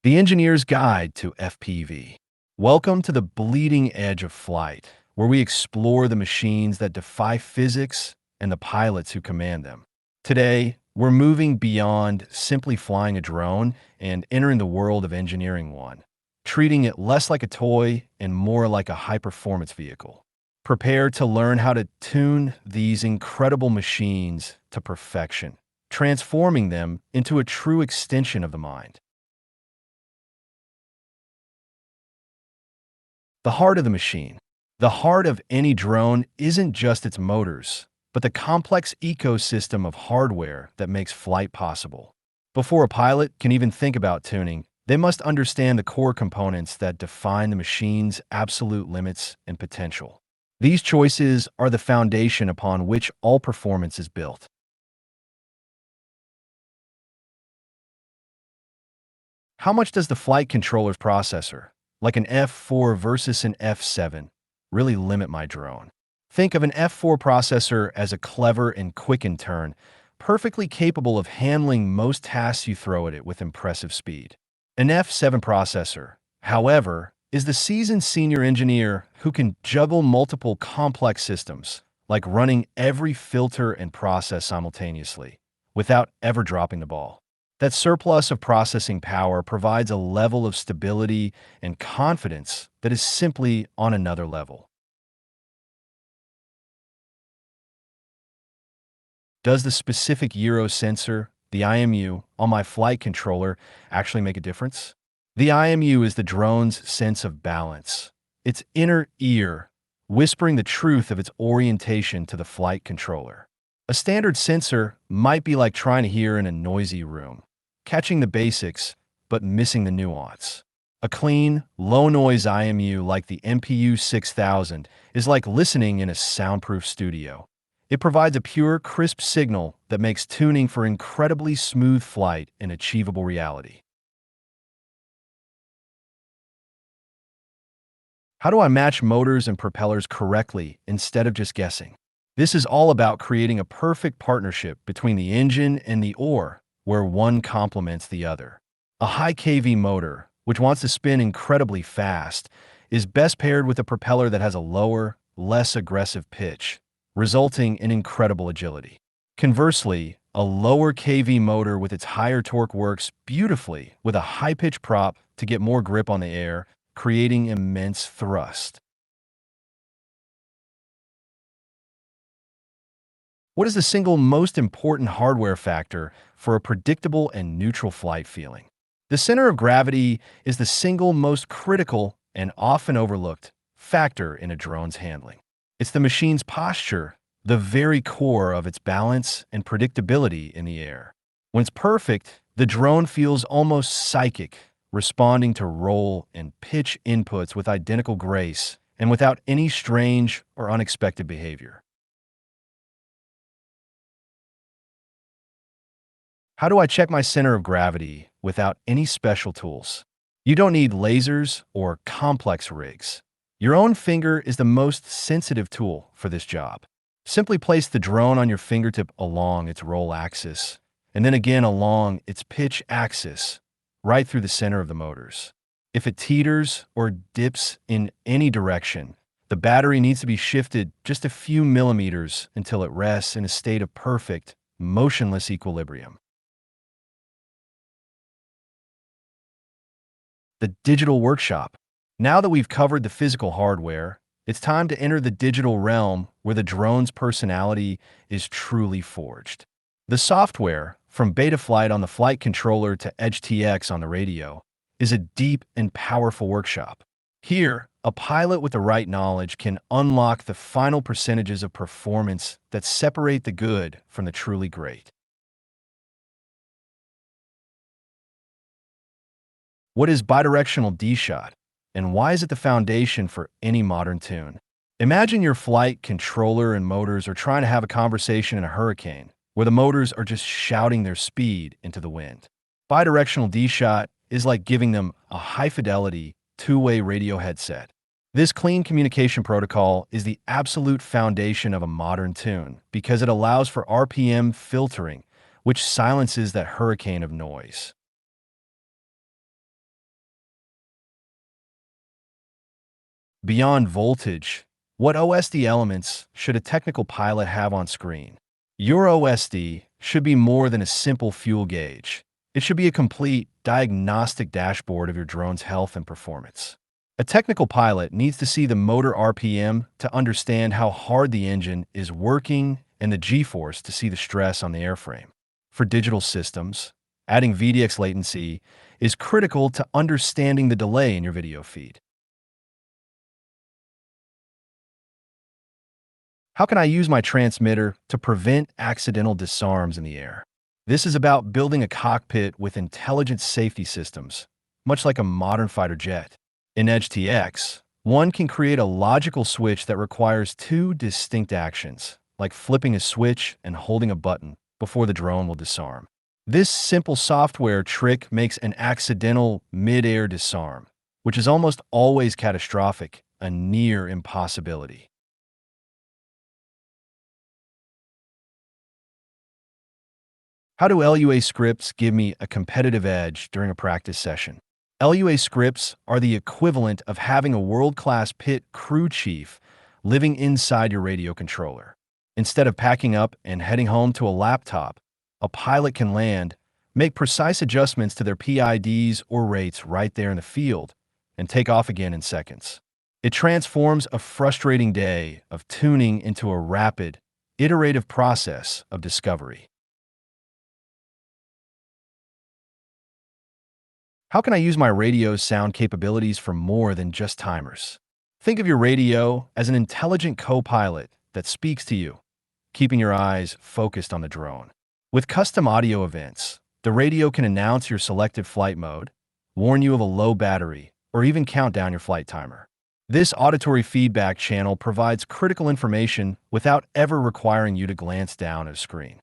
The Engineer's Guide to FPV. Welcome to the bleeding edge of flight, where we explore the machines that defy physics and the pilots who command them. Today, we're moving beyond simply flying a drone and entering the world of engineering one, treating it less like a toy and more like a high-performance vehicle. Prepare to learn how to tune these incredible machines to perfection, transforming them into a true extension of the mind. The heart of the machine. The heart of any drone isn't just its motors, but the complex ecosystem of hardware that makes flight possible. Before a pilot can even think about tuning, they must understand the core components that define the machine's absolute limits and potential. These choices are the foundation upon which all performance is built. How much does the flight controller's processor, like an F4 versus an F7, really limit my drone? Think of an F4 processor as a clever and quick in turn, perfectly capable of handling most tasks you throw at it with impressive speed. An F7 processor, however, is the seasoned senior engineer who can juggle multiple complex systems, like running every filter and process simultaneously, without ever dropping the ball. That surplus of processing power provides a level of stability and confidence that is simply on another level. Does the specific gyro sensor, the IMU, on my flight controller actually make a difference? The IMU is the drone's sense of balance, its inner ear, whispering the truth of its orientation to the flight controller. A standard sensor might be like trying to hear in a noisy room, catching the basics but missing the nuance. A clean, low-noise IMU like the MPU 6000 is like listening in a soundproof studio. It provides a pure, crisp signal that makes tuning for incredibly smooth flight an achievable reality. How do I match motors and propellers correctly instead of just guessing? This is all about creating a perfect partnership between the engine and the oar, where one complements the other. A high kV motor, which wants to spin incredibly fast, is best paired with a propeller that has a lower, less aggressive pitch, resulting in incredible agility. Conversely, a lower kV motor with its higher torque works beautifully with a high-pitch prop to get more grip on the air, creating immense thrust. What is the single most important hardware factor for a predictable and neutral flight feeling? The center of gravity is the single most critical and often overlooked factor in a drone's handling. It's the machine's posture, the very core of its balance and predictability in the air. When it's perfect, the drone feels almost psychic, responding to roll and pitch inputs with identical grace and without any strange or unexpected behavior. How do I check my center of gravity without any special tools? You don't need lasers or complex rigs. Your own finger is the most sensitive tool for this job. Simply place the drone on your fingertip along its roll axis, and then again along its pitch axis, right through the center of the motors. If it teeters or dips in any direction, the battery needs to be shifted just a few millimeters until it rests in a state of perfect, motionless equilibrium. The digital workshop. Now that we've covered the physical hardware, it's time to enter the digital realm where the drone's personality is truly forged. The software, from Betaflight on the flight controller to Edge TX on the radio, is a deep and powerful workshop. Here, a pilot with the right knowledge can unlock the final percentages of performance that separate the good from the truly great. What is bidirectional D-shot, and why is it the foundation for any modern tune? Imagine your flight controller and motors are trying to have a conversation in a hurricane, where the motors are just shouting their speed into the wind. Bidirectional D-shot is like giving them a high-fidelity, two-way radio headset. This clean communication protocol is the absolute foundation of a modern tune because it allows for RPM filtering, which silences that hurricane of noise. Beyond voltage, what OSD elements should a technical pilot have on screen? Your OSD should be more than a simple fuel gauge. It should be a complete diagnostic dashboard of your drone's health and performance. A technical pilot needs to see the motor RPM to understand how hard the engine is working and the G-force to see the stress on the airframe. For digital systems, adding VDX latency is critical to understanding the delay in your video feed. How can I use my transmitter to prevent accidental disarms in the air? This is about building a cockpit with intelligent safety systems, much like a modern fighter jet. In Edge TX, one can create a logical switch that requires two distinct actions, like flipping a switch and holding a button before the drone will disarm. This simple software trick makes an accidental mid-air disarm, which is almost always catastrophic, a near impossibility. How do LUA scripts give me a competitive edge during a practice session? LUA scripts are the equivalent of having a world-class pit crew chief living inside your radio controller. Instead of packing up and heading home to a laptop, a pilot can land, make precise adjustments to their PIDs or rates right there in the field, and take off again in seconds. It transforms a frustrating day of tuning into a rapid, iterative process of discovery. How can I use my radio's sound capabilities for more than just timers? Think of your radio as an intelligent co-pilot that speaks to you, keeping your eyes focused on the drone. With custom audio events, the radio can announce your selected flight mode, warn you of a low battery, or even count down your flight timer. This auditory feedback channel provides critical information without ever requiring you to glance down at a screen.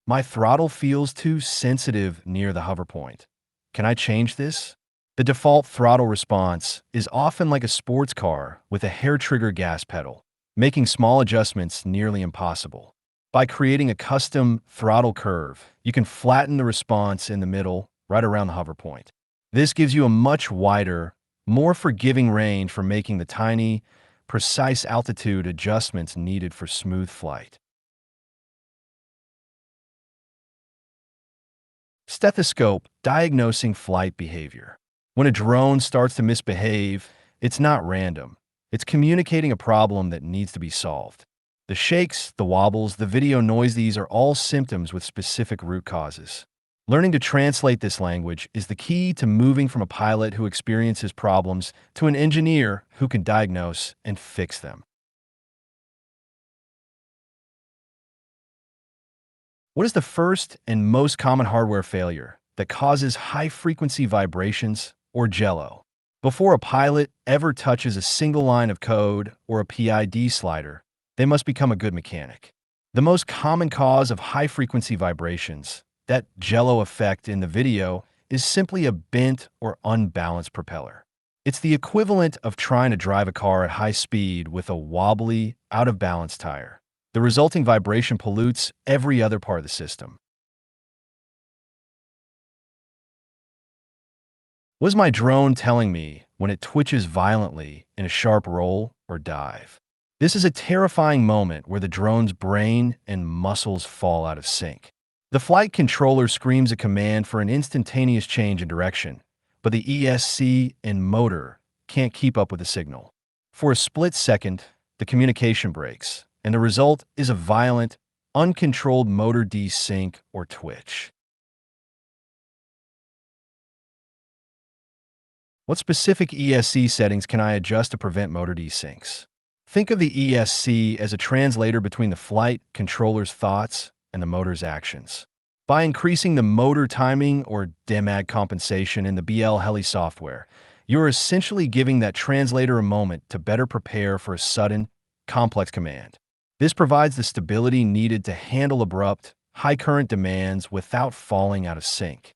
My throttle feels too sensitive near the hover point. Can I change this? The default throttle response is often like a sports car with a hair trigger gas pedal, making small adjustments nearly impossible. By creating a custom throttle curve, you can flatten the response in the middle, right around the hover point. This gives you a much wider, more forgiving range for making the tiny, precise altitude adjustments needed for smooth flight. Stethoscope diagnosing flight behavior. When a drone starts to misbehave, it's not random. It's communicating a problem that needs to be solved. The shakes, the wobbles, the video noise, these are all symptoms with specific root causes. Learning to translate this language is the key to moving from a pilot who experiences problems to an engineer who can diagnose and fix them. What is the first and most common hardware failure that causes high-frequency vibrations or jello? Before a pilot ever touches a single line of code or a PID slider, they must become a good mechanic. The most common cause of high-frequency vibrations, that jello effect in the video, is simply a bent or unbalanced propeller. It's the equivalent of trying to drive a car at high speed with a wobbly, out-of-balance tire. The resulting vibration pollutes every other part of the system. What is my drone telling me when it twitches violently in a sharp roll or dive? This is a terrifying moment where the drone's brain and muscles fall out of sync. The flight controller screams a command for an instantaneous change in direction, but the ESC and motor can't keep up with the signal. For a split second, the communication breaks, and the result is a violent, uncontrolled motor desync or twitch. What specific ESC settings can I adjust to prevent motor desyncs? Think of the ESC as a translator between the flight controller's thoughts and the motor's actions. By increasing the motor timing or demag compensation in the BL Heli software, you're essentially giving that translator a moment to better prepare for a sudden, complex command. This provides the stability needed to handle abrupt, high-current demands without falling out of sync.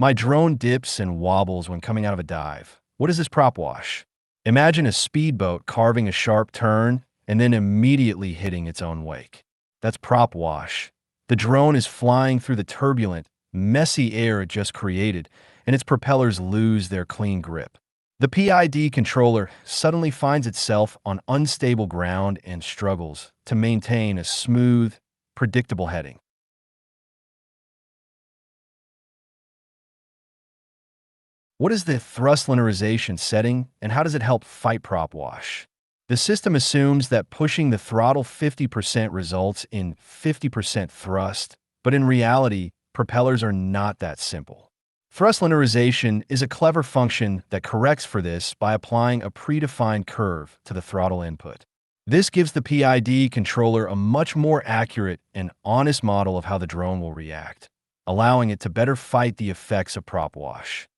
My drone dips and wobbles when coming out of a dive. What is this prop wash? Imagine a speedboat carving a sharp turn and then immediately hitting its own wake. That's prop wash, The drone is flying through the turbulent, messy air it just created, and its propellers lose their clean grip. The PID controller suddenly finds itself on unstable ground and struggles to maintain a smooth, predictable heading. What is the thrust linearization setting, and how does it help fight prop wash? The system assumes that pushing the throttle 50% results in 50% thrust, but in reality, propellers are not that simple. Thrust linearization is a clever function that corrects for this by applying a predefined curve to the throttle input. This gives the PID controller a much more accurate and honest model of how the drone will react, allowing it to better fight the effects of prop wash.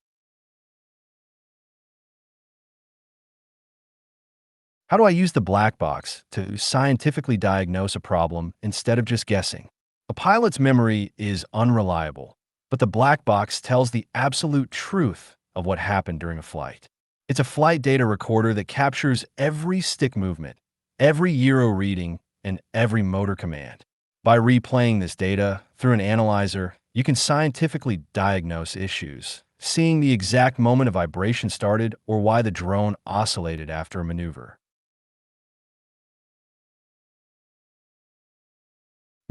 How do I use the black box to scientifically diagnose a problem instead of just guessing? A pilot's memory is unreliable, but the black box tells the absolute truth of what happened during a flight. It's a flight data recorder that captures every stick movement, every gyro reading, and every motor command. By replaying this data through an analyzer, you can scientifically diagnose issues, seeing the exact moment a vibration started or why the drone oscillated after a maneuver.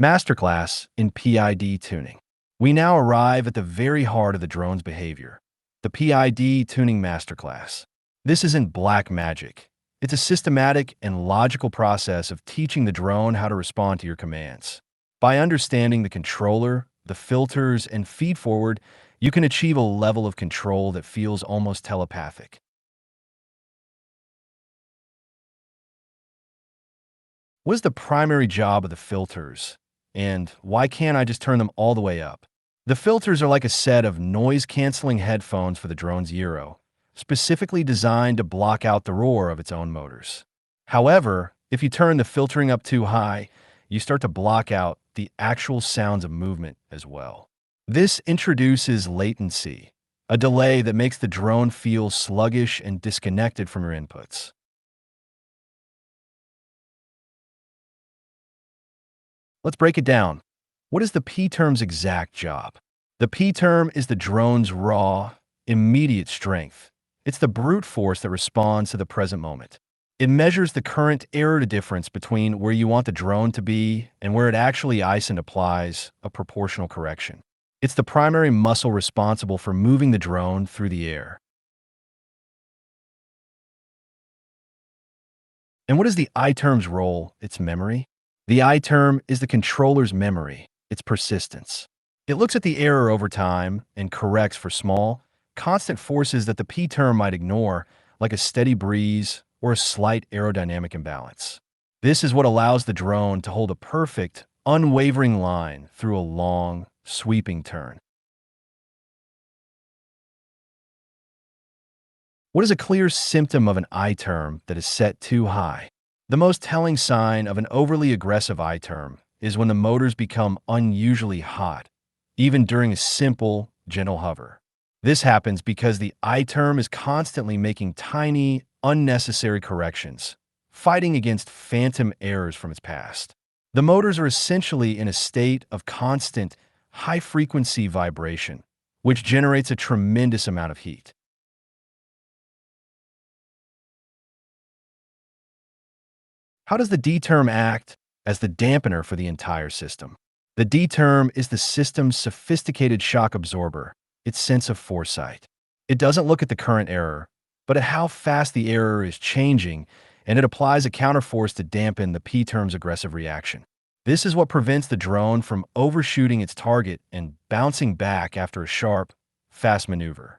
Masterclass in PID tuning. We now arrive at the very heart of the drone's behavior, the PID tuning masterclass. This isn't black magic. It's a systematic and logical process of teaching the drone how to respond to your commands. By understanding the controller, the filters, and feed forward, you can achieve a level of control that feels almost telepathic. What is the primary job of the filters? And why can't I just turn them all the way up? The filters are like a set of noise-canceling headphones for the drone's gyro, specifically designed to block out the roar of its own motors. However, if you turn the filtering up too high, you start to block out the actual sounds of movement as well. This introduces latency, a delay that makes the drone feel sluggish and disconnected from your inputs. Let's break it down. What is the P-term's exact job? The P-term is the drone's raw, immediate strength. It's the brute force that responds to the present moment. It measures the current error to difference between where you want the drone to be and where it actually is and applies a proportional correction. It's the primary muscle responsible for moving the drone through the air. And what is the I-term's role? Its memory? The I-term is the controller's memory, its persistence. It looks at the error over time and corrects for small, constant forces that the P-term might ignore, like a steady breeze or a slight aerodynamic imbalance. This is what allows the drone to hold a perfect, unwavering line through a long, sweeping turn. What is a clear symptom of an I-term that is set too high? The most telling sign of an overly aggressive I-term is when the motors become unusually hot, even during a simple, gentle hover. This happens because the I-term is constantly making tiny, unnecessary corrections, fighting against phantom errors from its past. The motors are essentially in a state of constant, high-frequency vibration, which generates a tremendous amount of heat. How does the D-term act as the dampener for the entire system? The D-term is the system's sophisticated shock absorber, its sense of foresight. It doesn't look at the current error, but at how fast the error is changing, and it applies a counterforce to dampen the P-term's aggressive reaction. This is what prevents the drone from overshooting its target and bouncing back after a sharp, fast maneuver.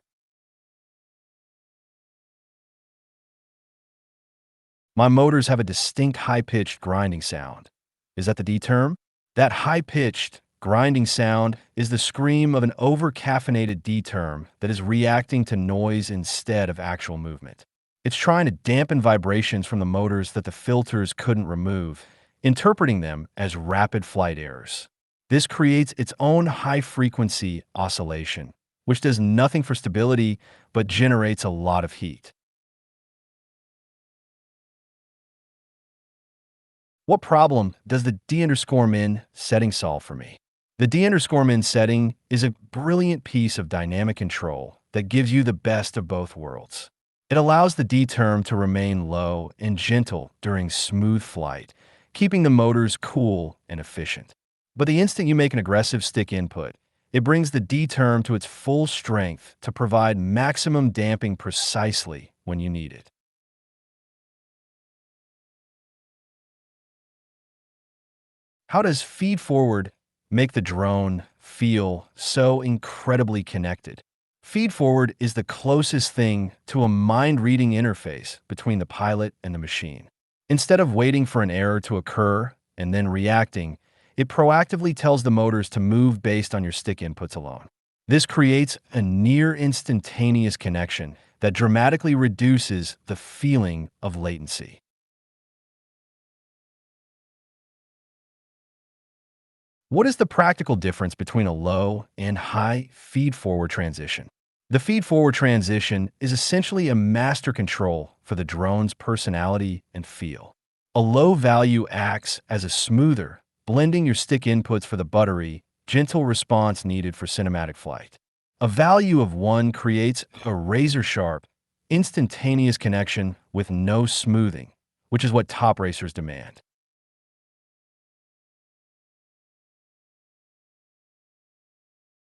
My motors have a distinct high-pitched grinding sound. Is that the D-term? That high-pitched, grinding sound is the scream of an over-caffeinated D-term that is reacting to noise instead of actual movement. It's trying to dampen vibrations from the motors that the filters couldn't remove, interpreting them as rapid flight errors. This creates its own high-frequency oscillation, which does nothing for stability but generates a lot of heat. What problem does the D underscore min setting solve for me? The D_min setting is a brilliant piece of dynamic control that gives you the best of both worlds. It allows the D term to remain low and gentle during smooth flight, keeping the motors cool and efficient. But the instant you make an aggressive stick input, it brings the D term to its full strength to provide maximum damping precisely when you need it. How does feed forward make the drone feel so incredibly connected? Feed forward is the closest thing to a mind-reading interface between the pilot and the machine. Instead of waiting for an error to occur and then reacting, it proactively tells the motors to move based on your stick inputs alone. This creates a near instantaneous connection that dramatically reduces the feeling of latency. What is the practical difference between a low and high feed-forward transition? The feed-forward transition is essentially a master control for the drone's personality and feel. A low value acts as a smoother, blending your stick inputs for the buttery, gentle response needed for cinematic flight. A value of 1 creates a razor-sharp, instantaneous connection with no smoothing, which is what top racers demand.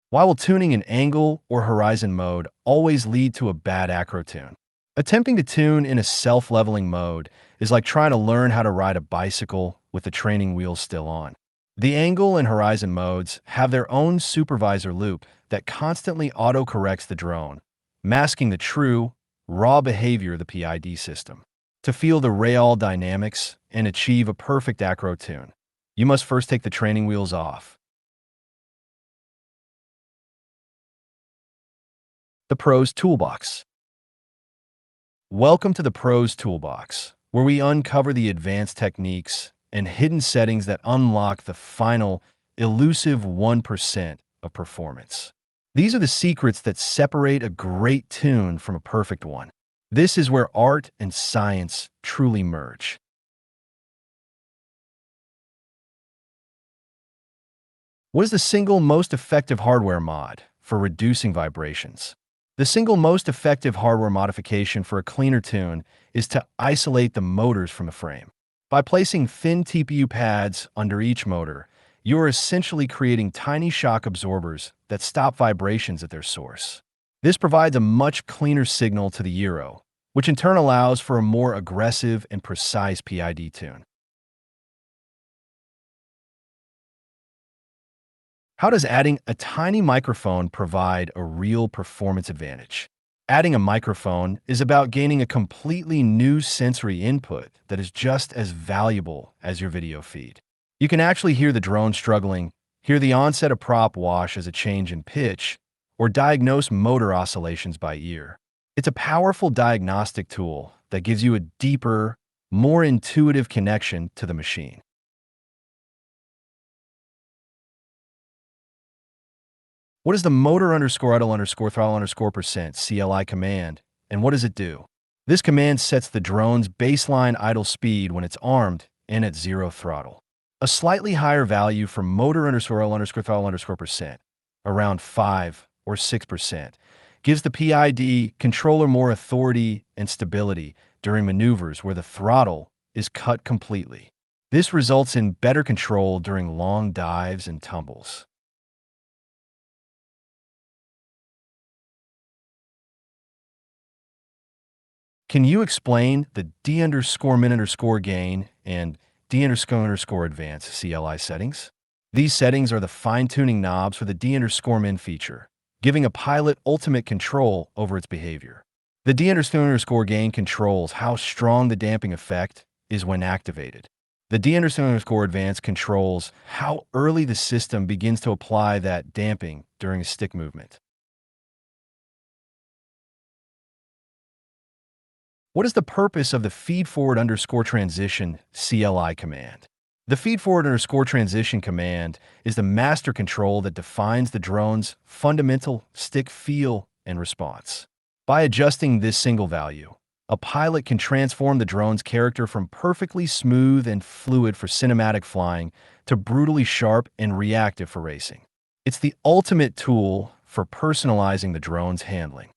Why will tuning in angle or horizon mode always lead to a bad acro tune? Attempting to tune in a self-leveling mode is like trying to learn how to ride a bicycle with the training wheels still on. The angle and horizon modes have their own supervisor loop that constantly autocorrects the drone, masking the true, raw behavior of the PID system. To feel the real dynamics and achieve a perfect acro tune, you must first take the training wheels off. The Pros Toolbox. Welcome to the Pros Toolbox, where we uncover the advanced techniques and hidden settings that unlock the final, elusive 1% of performance. These are the secrets that separate a great tune from a perfect one. This is where art and science truly merge. What is the single most effective hardware mod for reducing vibrations? The single most effective hardware modification for a cleaner tune is to isolate the motors from the frame. By placing thin TPU pads under each motor, you are essentially creating tiny shock absorbers that stop vibrations at their source. This provides a much cleaner signal to the gyro, which in turn allows for a more aggressive and precise PID tune. How does adding a tiny microphone provide a real performance advantage? Adding a microphone is about gaining a completely new sensory input that is just as valuable as your video feed. You can actually hear the drone struggling, hear the onset of prop wash as a change in pitch, or diagnose motor oscillations by ear. It's a powerful diagnostic tool that gives you a deeper, more intuitive connection to the machine. What is the motor underscore idle underscore throttle underscore percent CLI command, and what does it do? This command sets the drone's baseline idle speed when it's armed and at zero throttle. A slightly higher value for motor underscore idle underscore throttle underscore percent, around 5 or 6%, gives the PID controller more authority and stability during maneuvers where the throttle is cut completely. This results in better control during long dives and tumbles. Can you explain the D underscore min underscore gain and D underscore advanced CLI settings? These settings are the fine-tuning knobs for the D underscore min feature, giving a pilot ultimate control over its behavior. The D underscore gain controls how strong the damping effect is when activated. The D underscore advanced controls how early the system begins to apply that damping during a stick movement. What is the purpose of the feed forward underscore transition CLI command? The feed forward underscore transition command is the master control that defines the drone's fundamental stick feel and response. By adjusting this single value, a pilot can transform the drone's character from perfectly smooth and fluid for cinematic flying to brutally sharp and reactive for racing. It's the ultimate tool for personalizing the drone's handling.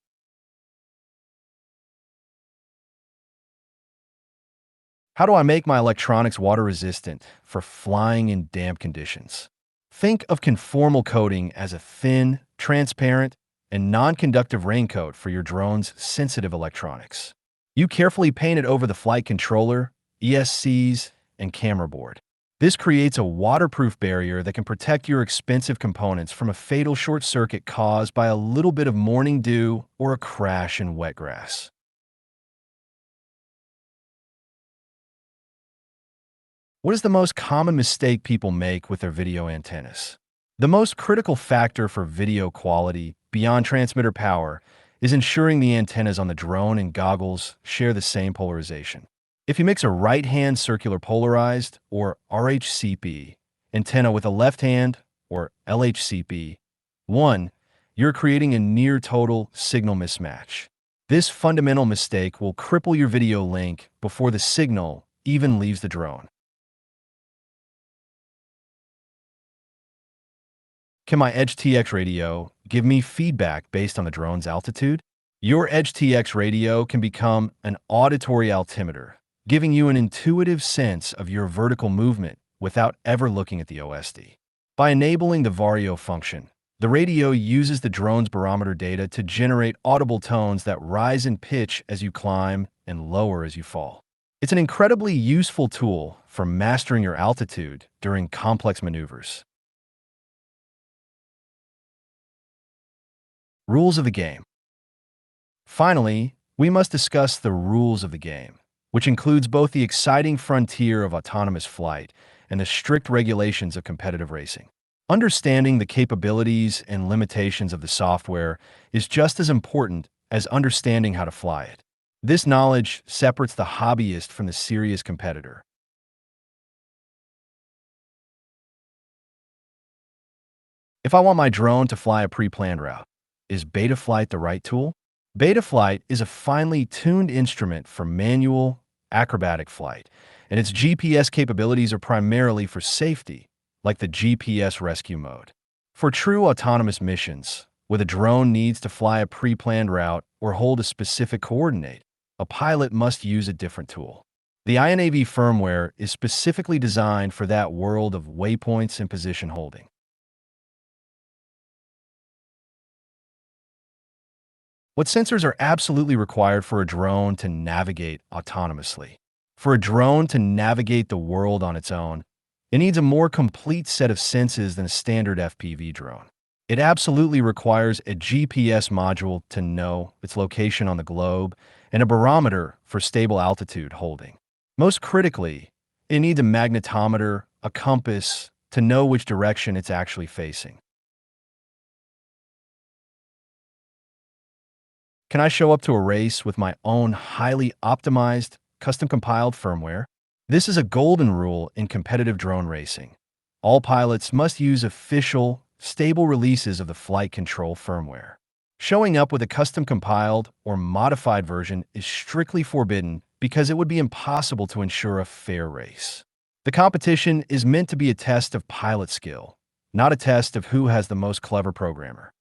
How do I make my electronics water resistant for flying in damp conditions? Think of conformal coating as a thin, transparent, and non-conductive raincoat for your drone's sensitive electronics. You carefully paint it over the flight controller, ESCs, and camera board. This creates a waterproof barrier that can protect your expensive components from a fatal short circuit caused by a little bit of morning dew or a crash in wet grass. What is the most common mistake people make with their video antennas? The most critical factor for video quality, beyond transmitter power, is ensuring the antennas on the drone and goggles share the same polarization. If you mix a right-hand circular polarized, or RHCP, antenna with a left-hand, or LHCP, one, you're creating a near-total signal mismatch. This fundamental mistake will cripple your video link before the signal even leaves the drone. Can my Edge TX radio give me feedback based on the drone's altitude? Your Edge TX radio can become an auditory altimeter, giving you an intuitive sense of your vertical movement without ever looking at the OSD. By enabling the Vario function, the radio uses the drone's barometer data to generate audible tones that rise in pitch as you climb and lower as you fall. It's an incredibly useful tool for mastering your altitude during complex maneuvers. Rules of the game. Finally, we must discuss the rules of the game, which includes both the exciting frontier of autonomous flight and the strict regulations of competitive racing. Understanding the capabilities and limitations of the software is just as important as understanding how to fly it. This knowledge separates the hobbyist from the serious competitor. If I want my drone to fly a pre-planned route, is Betaflight the right tool? Betaflight is a finely tuned instrument for manual, acrobatic flight, and its GPS capabilities are primarily for safety, like the GPS rescue mode. For true autonomous missions, where the drone needs to fly a pre-planned route or hold a specific coordinate, a pilot must use a different tool. The INAV firmware is specifically designed for that world of waypoints and position holding. What sensors are absolutely required for a drone to navigate autonomously? For a drone to navigate the world on its own, it needs a more complete set of senses than a standard FPV drone. It absolutely requires a GPS module to know its location on the globe and a barometer for stable altitude holding. Most critically, it needs a magnetometer, a compass, to know which direction it's actually facing. Can I show up to a race with my own highly optimized, custom-compiled firmware? This is a golden rule in competitive drone racing. All pilots must use official, stable releases of the flight control firmware. Showing up with a custom-compiled or modified version is strictly forbidden because it would be impossible to ensure a fair race. The competition is meant to be a test of pilot skill, not a test of who has the most clever programmer.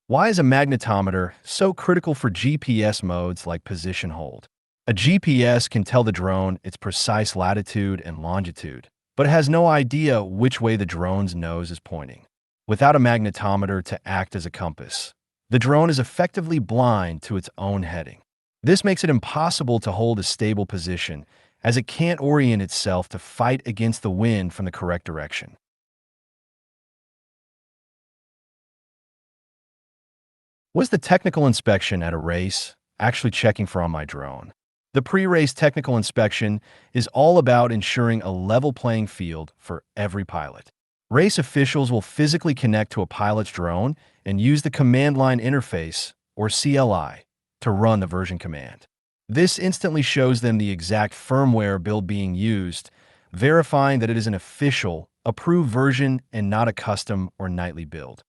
Why is a magnetometer so critical for GPS modes like position hold? A GPS can tell the drone its precise latitude and longitude, but it has no idea which way the drone's nose is pointing. Without a magnetometer to act as a compass, the drone is effectively blind to its own heading. This makes it impossible to hold a stable position, as it can't orient itself to fight against the wind from the correct direction. Was the technical inspection at a race actually checking for on my drone? The pre-race technical inspection is all about ensuring a level playing field for every pilot. Race officials will physically connect to a pilot's drone and use the command line interface, or CLI, to run the version command. This instantly shows them the exact firmware build being used, verifying that it is an official, approved version and not a custom or nightly build.